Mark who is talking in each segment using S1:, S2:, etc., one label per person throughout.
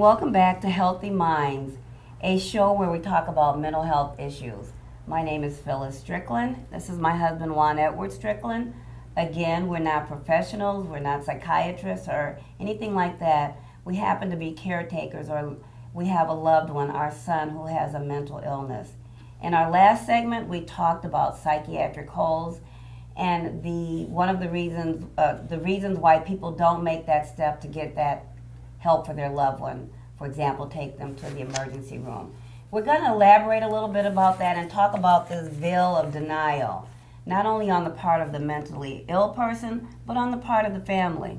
S1: welcome back to Healthy Minds, a show where we talk about mental health issues. My name is Phyllis Strickland. This is my husband, Juan Edward Strickland. Again, we're not professionals, we're not psychiatrists or anything like that. We happen to be caretakers, or we have a loved one, our son, who has a mental illness. In our last segment, we talked about psychiatric holds and one of the reasons why people don't make that step to get that help for their loved one. For example, take them to the emergency room. We're going to elaborate a little bit about that and talk about this veil of denial, not only on the part of the mentally ill person, but on the part of the family.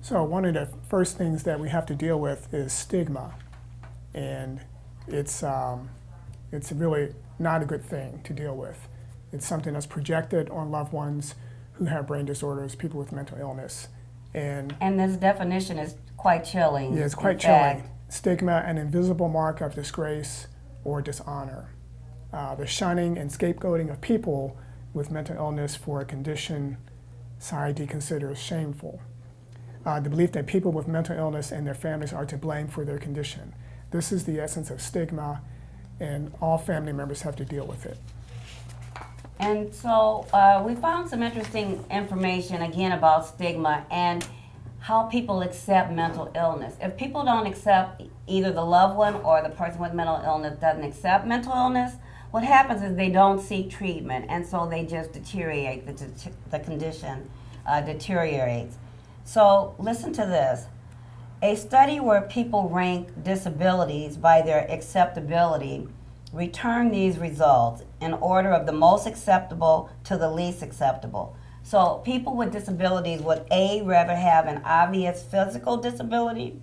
S2: So one of the first things that we have to deal with is stigma, and it's really not a good thing to deal with. It's something that's projected on loved ones who have brain disorders, people with mental illness. And
S1: this definition is quite chilling.
S2: Yeah, it's quite chilling. Stigma, an invisible mark of disgrace or dishonor. The shunning and scapegoating of people with mental illness for a condition society considers shameful. The belief that people with mental illness and their families are to blame for their condition. This is the essence of stigma, and all family members have to deal with it.
S1: And so we found some interesting information again about stigma and how people accept mental illness. If people don't accept, either the loved one or the person with mental illness doesn't accept mental illness, what happens is they don't seek treatment, and so they just deteriorate, the condition deteriorates. So listen to this. A study where people rank disabilities by their acceptability return these results in order of the most acceptable to the least acceptable. So people with disabilities would A, rather have an obvious physical disability,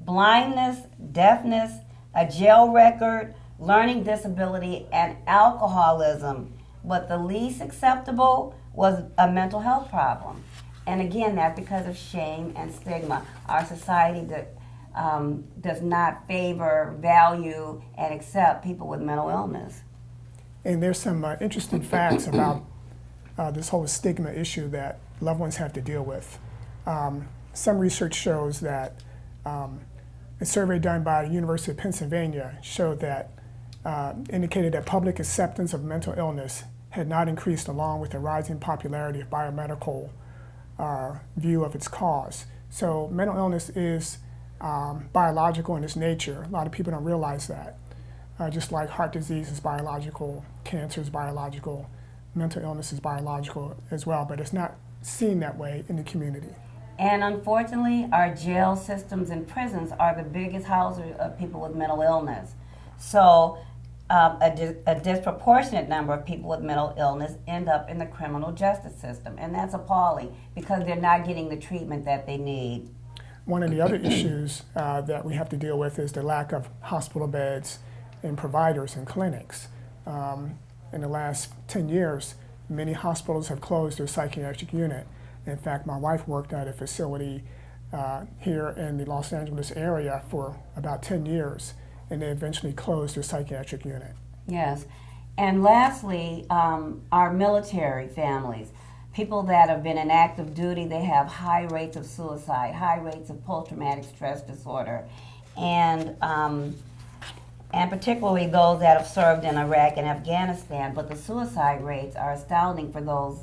S1: blindness, deafness, a jail record, learning disability, and alcoholism. But the least acceptable was a mental health problem. And again, that's because of shame and stigma. Our society does not favor, value, and accept people with mental illness.
S2: And there's some interesting facts about this whole stigma issue that loved ones have to deal with. Some research shows that a survey done by the University of Pennsylvania showed that indicated that public acceptance of mental illness had not increased along with the rising popularity of biomedical view of its cause. So mental illness is biological in its nature. A lot of people don't realize that. Just like heart disease is biological, cancer is biological, mental illness is biological as well, but it's not seen that way in the community.
S1: And unfortunately, our jail systems and prisons are the biggest housers of people with mental illness. So a disproportionate number of people with mental illness end up in the criminal justice system, and that's appalling because they're not getting the treatment that they need.
S2: One of the other issues that we have to deal with is the lack of hospital beds and providers and clinics. In the last 10 years, many hospitals have closed their psychiatric unit. In fact, my wife worked at a facility here in the Los Angeles area for about 10 years, and they eventually closed their psychiatric unit.
S1: Yes. And lastly, our military families. People that have been in active duty, they have high rates of suicide, high rates of post-traumatic stress disorder, and particularly those that have served in Iraq and Afghanistan. But the suicide rates are astounding for those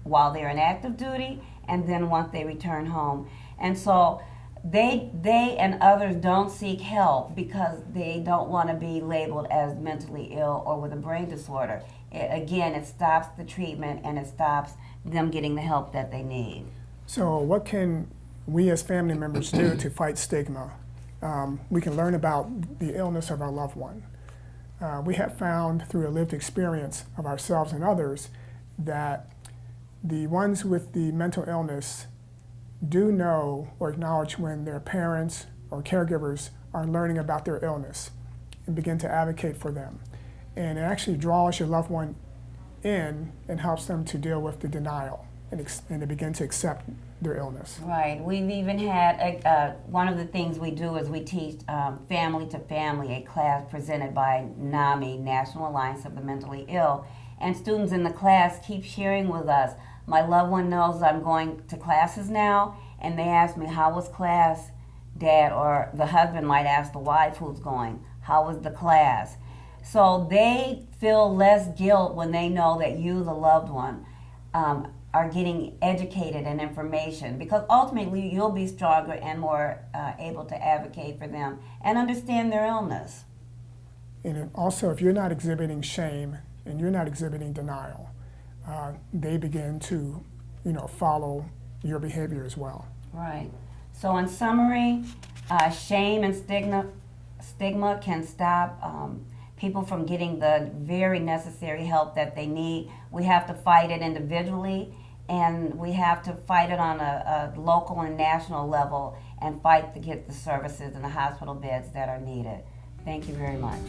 S1: while they're in active duty and then once they return home. And so they and others don't seek help because they don't want to be labeled as mentally ill or with a brain disorder. It stops the treatment and it stops them getting the help that they need.
S2: So what can we as family members do to fight stigma? We can learn about the illness of our loved one. We have found through a lived experience of ourselves and others that the ones with the mental illness do know or acknowledge when their parents or caregivers are learning about their illness and begin to advocate for them. And it actually draws your loved one in and helps them to deal with the denial and to begin to accept their illness.
S1: Right. We've even had, one of the things we do is we teach family to family, a class presented by NAMI, National Alliance of the Mentally Ill. And students in the class keep sharing with us, my loved one knows I'm going to classes now, and they ask me, how was class? dad or the husband might ask the wife who's going, how was the class? So they feel less guilt when they know that you, the loved one, are getting educated and information, because ultimately you'll be stronger and more able to advocate for them and understand their illness.
S2: And also, if you're not exhibiting shame and you're not exhibiting denial, they begin to, follow your behavior as well.
S1: Right. So in summary, shame and stigma can stop people from getting the very necessary help that they need. We have to fight it individually, and we have to fight it on a local and national level, and fight to get the services and the hospital beds that are needed. Thank you very much.